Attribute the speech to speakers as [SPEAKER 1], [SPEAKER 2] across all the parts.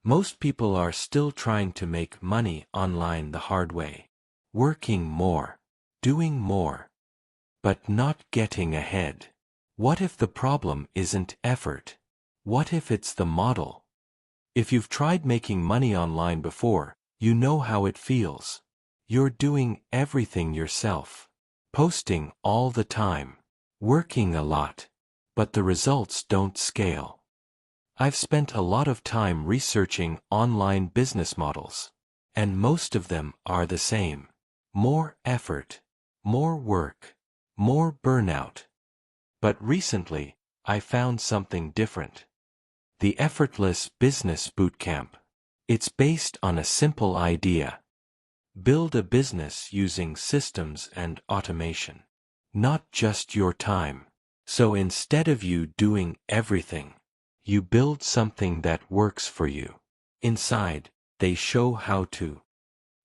[SPEAKER 1] Most people are still trying to make money online the hard way. Working more, doing more, but not getting ahead. What if the problem isn't effort? What if it's the model? If you've tried making money online before, you know how it feels. You're doing everything yourself, posting all the time, working a lot, but the results don't scale. I've spent a lot of time researching online business models, and most of them are the same. More effort, more work, more burnout. But recently, I found something different. The Effortless Business Bootcamp. It's based on a simple idea. Build a business using systems and automation, not just your time. So instead of you doing everything, you build something that works for you. Inside, they show how to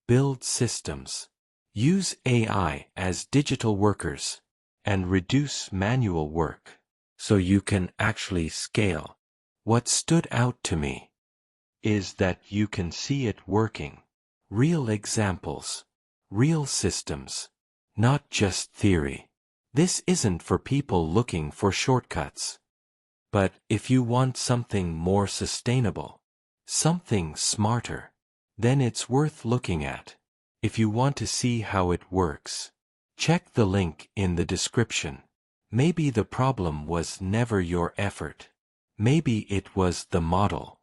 [SPEAKER 1] build systems, use AI as digital workers, and reduce manual work, so you can actually scale. What stood out to me is that you can see it working. Real examples, real systems, not just theory. This isn't for people looking for shortcuts. But if you want something more sustainable, something smarter, then it's worth looking at. If you want to see how it works, check the link in the description. Maybe the problem was never your effort. Maybe it was the model.